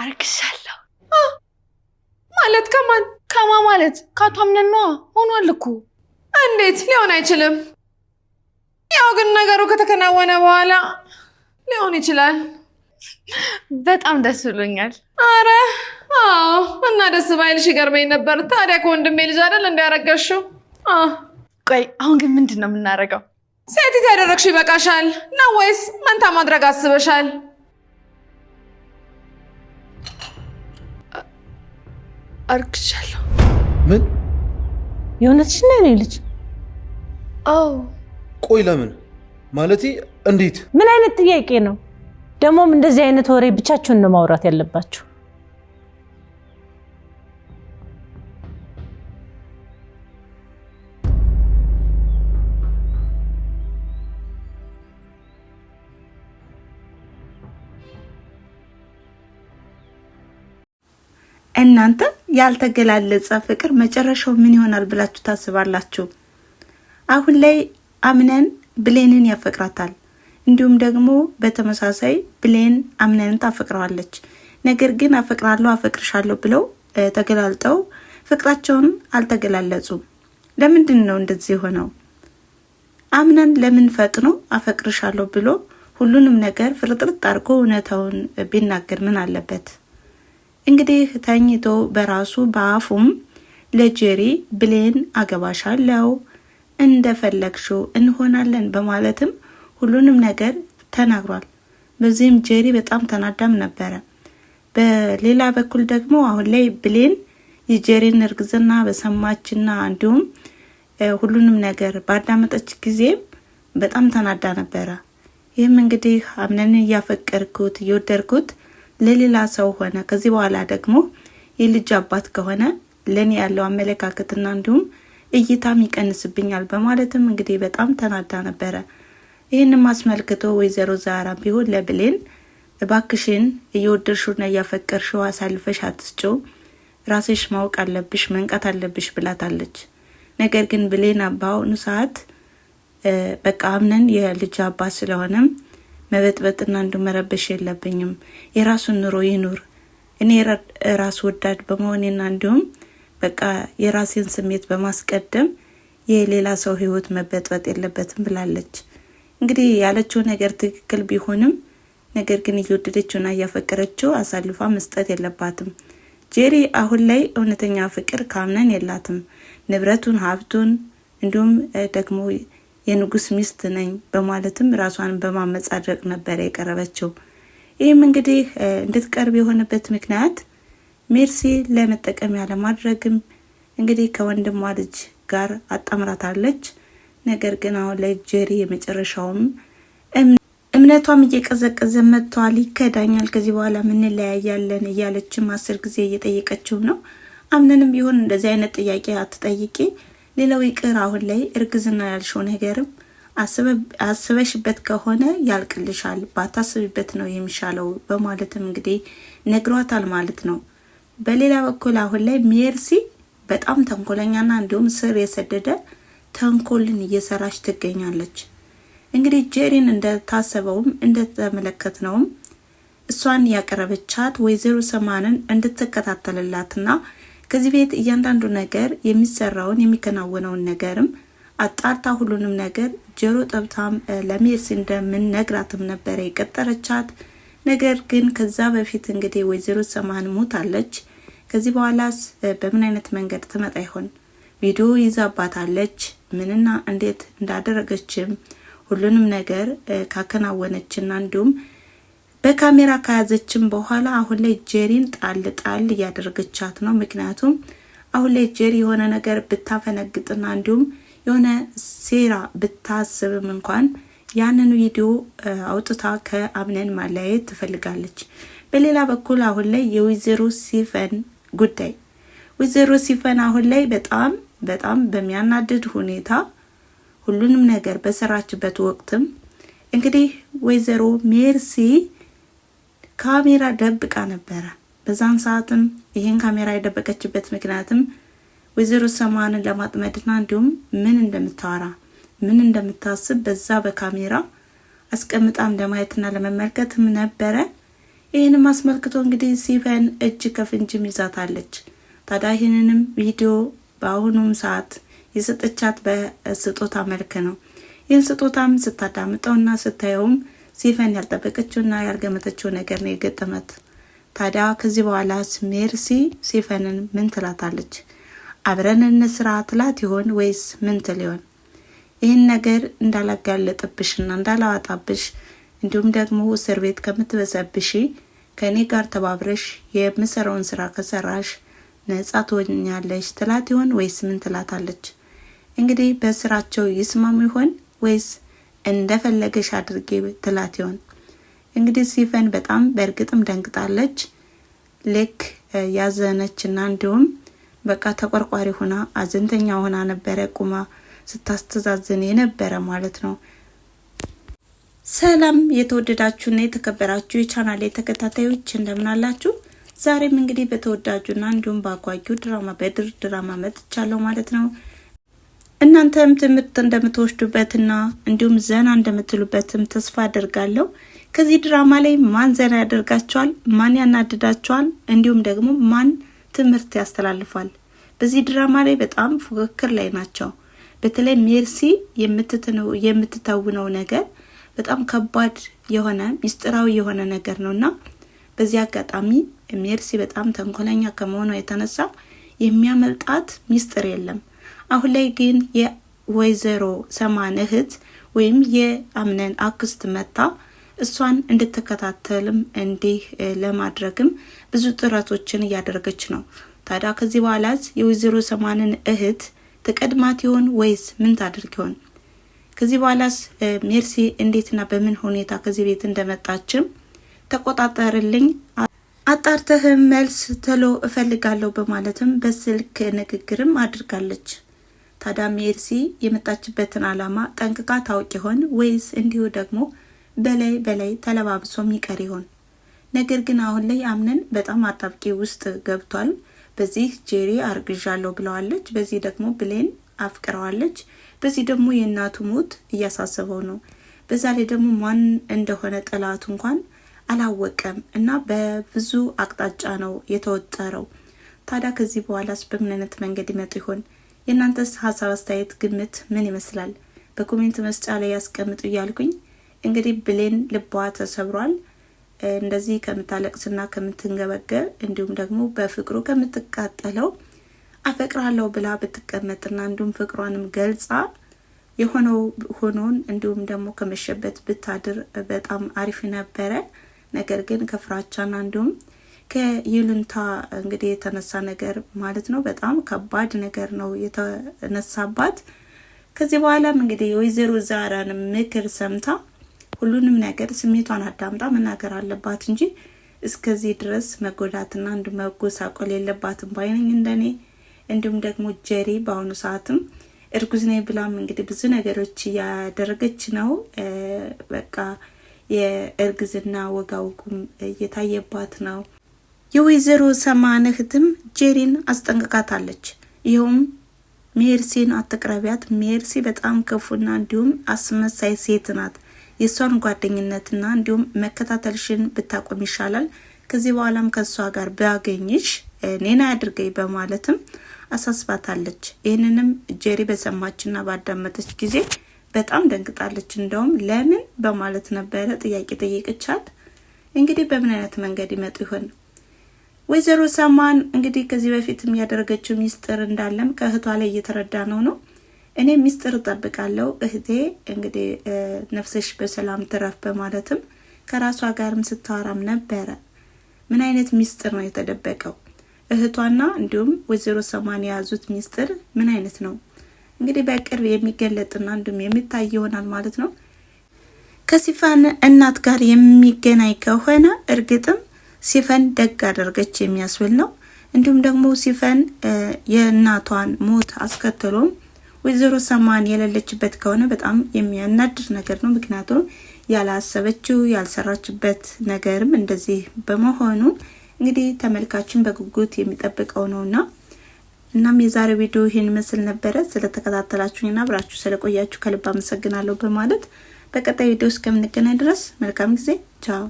አርግሻለሁ ማለት ከማ ማለት ካቶ አምነን ሆኗል እኮ። እንዴት ሊሆን አይችልም? ያው ግን ነገሩ ከተከናወነ በኋላ ሊሆን ይችላል። በጣም ደስ ብሎኛል። አረ እና ደስ ባይልሽ ይገርመኝ ነበር። ታዲያ ከወንድሜ ልጅ አይደል እንዲያረገሽው? ቆይ አሁን ግን ምንድን ነው የምናደርገው? ሴቲት ያደረግሽ ይበቃሻል ነው ወይስ መንታ ማድረግ አስበሻል? አርግሻለሁ። ምን? የእውነትሽን ነው የኔ ልጅ? አዎ። ቆይ ለምን? ማለቴ እንዴት? ምን አይነት ጥያቄ ነው? ደግሞም እንደዚህ አይነት ወሬ ብቻችሁን ነው ማውራት ያለባችሁ። እናንተ ያልተገላለጸ ፍቅር መጨረሻው ምን ይሆናል ብላችሁ ታስባላችሁ? አሁን ላይ አምነን ብሌንን ያፈቅራታል። እንዲሁም ደግሞ በተመሳሳይ ብሌን አምነንን ታፈቅረዋለች። ነገር ግን አፈቅራለሁ አፈቅርሻለሁ ብለው ተገላልጠው ፍቅራቸውን አልተገላለጹም። ለምንድን ነው እንደዚህ ሆነው? አምነን ለምን ፈጥኖ አፈቅርሻለሁ ብሎ ሁሉንም ነገር ፍርጥርጥ አድርጎ እውነታውን ቢናገር ምን አለበት? እንግዲህ ተኝቶ በራሱ በአፉም ለጄሪ ብሌን አገባሻለሁ እንደፈለግሽው እንሆናለን በማለትም ሁሉንም ነገር ተናግሯል። በዚህም ጄሪ በጣም ተናዳም ነበረ። በሌላ በኩል ደግሞ አሁን ላይ ብሌን የጄሪን እርግዝና በሰማችና እንዲሁም ሁሉንም ነገር ባዳመጠች ጊዜ በጣም ተናዳ ነበረ። ይህም እንግዲህ አምነን እያፈቀርኩት እየወደድኩት ለሌላ ሰው ሆነ፣ ከዚህ በኋላ ደግሞ የልጅ አባት ከሆነ ለኔ ያለው አመለካከትና እንዲሁም እይታም ይቀንስብኛል በማለትም እንግዲህ በጣም ተናዳ ነበረ። ይህንም አስመልክቶ ወይዘሮ ዛራ ቢሆን ለብሌን እባክሽን እየወደድሽውና እያፈቀርሽው አሳልፈሽ አትስጪው፣ ራስሽ ማወቅ አለብሽ መንቃት አለብሽ ብላታለች። ነገር ግን ብሌን በአሁኑ ሰዓት በቃ አምነን የልጅ አባት ስለሆነም መበጥበጥና እንድመረበሽ የለብኝም፣ የራሱን ኑሮ ይኑር፣ እኔ ራስ ወዳድ በመሆኔና እንዲሁም በቃ የራሴን ስሜት በማስቀደም የሌላ ሰው ህይወት መበጥበጥ የለበትም ብላለች። እንግዲህ ያለችው ነገር ትክክል ቢሆንም ነገር ግን እየወደደችውና እያፈቀረችው አሳልፋ መስጠት የለባትም። ጄሪ አሁን ላይ እውነተኛ ፍቅር ካምነን የላትም። ንብረቱን ሀብቱን እንዲሁም ደግሞ የንጉስ ሚስት ነኝ በማለትም ራሷን በማመጻደቅ ነበር የቀረበችው። ይህም እንግዲህ እንድትቀርብ የሆነበት ምክንያት ሜርሲ ለመጠቀሚያ ለማድረግም እንግዲህ ከወንድሟ ልጅ ጋር አጣምራታለች። ነገር ግን አሁን ላይ ጄሪ የመጨረሻውም እምነቷም እየቀዘቀዘ መጥቷል። ይከዳኛል፣ ከዚህ በኋላ ምን እንለያያለን እያለችም 10 ጊዜ እየጠየቀችው ነው። አምነንም ቢሆን እንደዚህ አይነት ጥያቄ አትጠይቂ፣ ሌላው ይቅር፣ አሁን ላይ እርግዝና ያልሽው ነገርም አስበሽበት ከሆነ ያልቅልሻል፣ ባታስብበት ነው የሚሻለው በማለትም እንግዲህ ነግሯታል ማለት ነው። በሌላ በኩል አሁን ላይ ሜርሲ በጣም ተንኮለኛና እንዲሁም ስር የሰደደ ተንኮልን እየሰራች ትገኛለች። እንግዲህ ጄሪን እንደታሰበውም እንደተመለከትነውም እሷን ያቀረበቻት ወይዘሮ ሰማንን እንድትከታተልላትና ከዚህ ቤት እያንዳንዱ ነገር የሚሰራውን የሚከናወነውን ነገርም አጣርታ ሁሉንም ነገር ጆሮ ጠብታም ለሜርሲ እንደምንነግራትም ነበር የቀጠረቻት። ነገር ግን ከዛ በፊት እንግዲህ ወይዘሮ ሰማን ሞታለች። ከዚህ በኋላስ በምን አይነት መንገድ ትመጣ ይሆን? ቪዲዮ ይዛባታለች። ምንና እንዴት እንዳደረገችም ሁሉንም ነገር ካከናወነችና እንዲሁም በካሜራ ከያዘችም በኋላ አሁን ላይ ጄሪን ጣል እያደረገቻት ነው። ምክንያቱም አሁን ላይ ጄሪ የሆነ ነገር ብታፈነግጥና እንዲሁም የሆነ ሴራ ብታስብም እንኳን ያንን ቪዲዮ አውጥታ ከአምነን ማለያየት ትፈልጋለች። በሌላ በኩል አሁን ላይ የወይዘሮ ሲፈን ጉዳይ ወይዘሮ ሲፈን አሁን ላይ በጣም በሚያናድድ ሁኔታ ሁሉንም ነገር በሰራችበት ወቅትም እንግዲህ ወይዘሮ ሜርሲ ካሜራ ደብቃ ነበረ። በዛን ሰዓትም ይሄን ካሜራ የደበቀችበት ምክንያትም ወይዘሮ ሰማንን ለማጥመድና እንዲሁም ምን እንደምታወራ ምን እንደምታስብ በዛ በካሜራ አስቀምጣም ለማየትና ለመመልከትም ነበረ። ይህንም አስመልክቶ እንግዲህ ሲፈን እጅ ከፍንጅ ይዛታለች። ታዲያ ይህንንም ቪዲዮ በአሁኑም ሰዓት የሰጠቻት በስጦታ መልክ ነው። ይህን ስጦታም ስታዳምጠውና ስታየውም ሲፈን ያልጠበቀችውና ያልገመተችው ነገር ነው የገጠመት። ታዲያ ከዚህ በኋላ ሜርሲ ሲፈንን ምን ትላታለች? አብረን እንስራ ትላት ይሆን ወይስ ምን ትል ይሆን? ይህን ነገር እንዳላጋለጥብሽና እንዳላዋጣብሽ እንዲሁም ደግሞ እስር ቤት ከምትበሰብሽ ከኔ ጋር ተባብረሽ የምሰራውን ስራ ከሰራሽ ነጻ ትሆኛለሽ ትላት ይሆን ወይስ ምን ትላታለች? እንግዲህ በስራቸው ይስማሙ ይሆን ወይስ እንደፈለገሽ አድርጌ ትላት ይሆን? እንግዲህ ሲፈን በጣም በእርግጥም ደንግጣለች። ልክ ያዘነችና እንዲሁም በቃ ተቆርቋሪ ሆና አዘንተኛ ሆና ነበረ ቁማ ስታስተዛዝን የነበረ ማለት ነው። ሰላም የተወደዳችሁና የተከበራችሁ የቻናሌ ተከታታዮች እንደምን አላችሁ? ዛሬም እንግዲህ በተወዳጁና እንዲሁም በአጓጊው ድራማ በድር ድራማ መጥቻለሁ ማለት ነው። እናንተም ትምህርት እንደምትወስዱበትና እንዲሁም ዘና እንደምትሉበትም ተስፋ አደርጋለሁ። ከዚህ ድራማ ላይ ማን ዘና ያደርጋችኋል፣ ማን ያናድዳችኋል፣ እንዲሁም ደግሞ ማን ትምህርት ያስተላልፋል? በዚህ ድራማ ላይ በጣም ፉክክር ላይ ናቸው። በተለይ ሜርሲ የምትተውነው ነገር በጣም ከባድ የሆነ ሚስጥራዊ የሆነ ነገር ነውና በዚህ አጋጣሚ ሜርሲ በጣም ተንኮለኛ ከመሆኗ የተነሳ የሚያመልጣት ሚስጥር የለም። አሁን ላይ ግን የወይዘሮ ሰማን እህት ወይም የአምነን አክስት መጣ እሷን እንድትከታተልም እንዲህ ለማድረግም ብዙ ጥረቶችን እያደረገች ነው። ታዲያ ከዚህ በኋላ የወይዘሮ ሰማንን እህት ተቀድማት ይሆን ወይስ ምን ታድርግ ይሆን? ከዚህ በኋላስ ሜርሲ እንዴትና በምን ሁኔታ ከዚህ ቤት እንደመጣችም ተቆጣጣርልኝ፣ አጣርተህ መልስ ተሎ እፈልጋለሁ በማለትም በስልክ ንግግርም አድርጋለች። ታዲያ ሜርሲ የመጣችበትን አላማ ጠንቅቃ ታውቅ ይሆን ወይስ እንዲሁ ደግሞ በላይ ተለባብሶም ይቀር ይሆን? ነገር ግን አሁን ላይ አምነን በጣም አጣብቂ ውስጥ ገብቷል። በዚህ ጄሪ አርግዣለሁ ብለዋለች፣ በዚህ ደግሞ ብሌን አፍቅረዋለች፣ በዚህ ደግሞ የእናቱ ሞት እያሳሰበው ነው። በዛ ላይ ደግሞ ማን እንደሆነ ጠላቱ እንኳን አላወቀም እና በብዙ አቅጣጫ ነው የተወጠረው። ታዲያ ከዚህ በኋላስ በምን አይነት መንገድ ይመጡ ይሆን? የእናንተስ ሀሳብ አስተያየት ግምት ምን ይመስላል? በኮሜንት መስጫ ላይ ያስቀምጡ እያልኩኝ እንግዲህ ብሌን ልቧ ተሰብሯል። እንደዚህ ከምታለቅስና ከምትንገበገብ እንዲሁም ደግሞ በፍቅሩ ከምትቃጠለው አፈቅራለሁ ብላ ብትቀመጥና እንዲሁም ፍቅሯንም ገልጻ የሆነው ሆኖን እንዲሁም ደግሞ ከመሸበት ብታድር በጣም አሪፍ ነበረ። ነገር ግን ከፍራቻና እንዲሁም ከይሉንታ እንግዲህ የተነሳ ነገር ማለት ነው በጣም ከባድ ነገር ነው የተነሳባት። ከዚህ በኋላም እንግዲህ የወይዘሮ ዛራን ምክር ሰምታ ሁሉንም ነገር ስሜቷን አዳምጣ መናገር አለባት እንጂ እስከዚህ ድረስ መጎዳትና እንዲሁም መጎሳቆል የለባትም ባይነኝ እንደኔ። እንዲሁም ደግሞ ጄሪ በአሁኑ ሰዓትም እርጉዝ ነኝ ብላም እንግዲህ ብዙ ነገሮች ያደረገች ነው። በቃ የእርግዝና ወጋውጉም እየታየባት ነው። የወይዘሮ ሰማን እህትም ጄሪን አስጠንቅቃታለች። ይኸውም ሜርሲን አትቅረቢያት፣ ሜርሲ በጣም ክፉና እንዲሁም አስመሳይ ሴት ናት። የሷን ጓደኝነትና እንዲሁም መከታተልሽን ብታቆም ይሻላል። ከዚህ በኋላም ከሷ ጋር ባገኝሽ እኔና አድርገኝ በማለትም አሳስባታለች። ይህንንም ጄሪ በሰማችና ባዳመጠች ጊዜ በጣም ደንግጣለች። እንደውም ለምን በማለት ነበረ ጥያቄ ጠየቀቻት። እንግዲህ በምን አይነት መንገድ ይመጡ ይሆን? ወይዘሮ ሰማን እንግዲህ ከዚህ በፊትም ያደረገችው ሚስጥር እንዳለም ከእህቷ ላይ እየተረዳ ነው። እኔ ሚስጥር እጠብቃለሁ እህቴ እንግዲህ ነፍስሽ በሰላም ትረፍ በማለትም ከራሷ ጋርም ስታወራም ነበረ። ምን አይነት ሚስጥር ነው የተደበቀው? እህቷና እንዲሁም ወይዘሮ ሰማን የያዙት ሚስጥር ምን አይነት ነው? እንግዲህ በቅርብ የሚገለጥና እንዲሁም የሚታይ ይሆናል ማለት ነው። ከሲፈን እናት ጋር የሚገናኝ ከሆነ እርግጥም ሲፈን ደግ አደረገች የሚያስብል ነው። እንዲሁም ደግሞ ሲፈን የእናቷን ሞት አስከትሎም ወይዘሮ ሰማን የሌለችበት ከሆነ በጣም የሚያናድር ነገር ነው። ምክንያቱም ያላሰበችው ያልሰራችበት ነገርም እንደዚህ በመሆኑ እንግዲህ ተመልካችን በጉጉት የሚጠብቀው ነውና እናም የዛሬ ቪዲዮ ይሄን መስል ነበረ። ስለተከታተላችሁኝና አብራችሁ ስለቆያችሁ ከልብ አመሰግናለሁ በማለት በቀጣይ ቪዲዮ እስከምንገናኝ ድረስ መልካም ጊዜ። ቻው።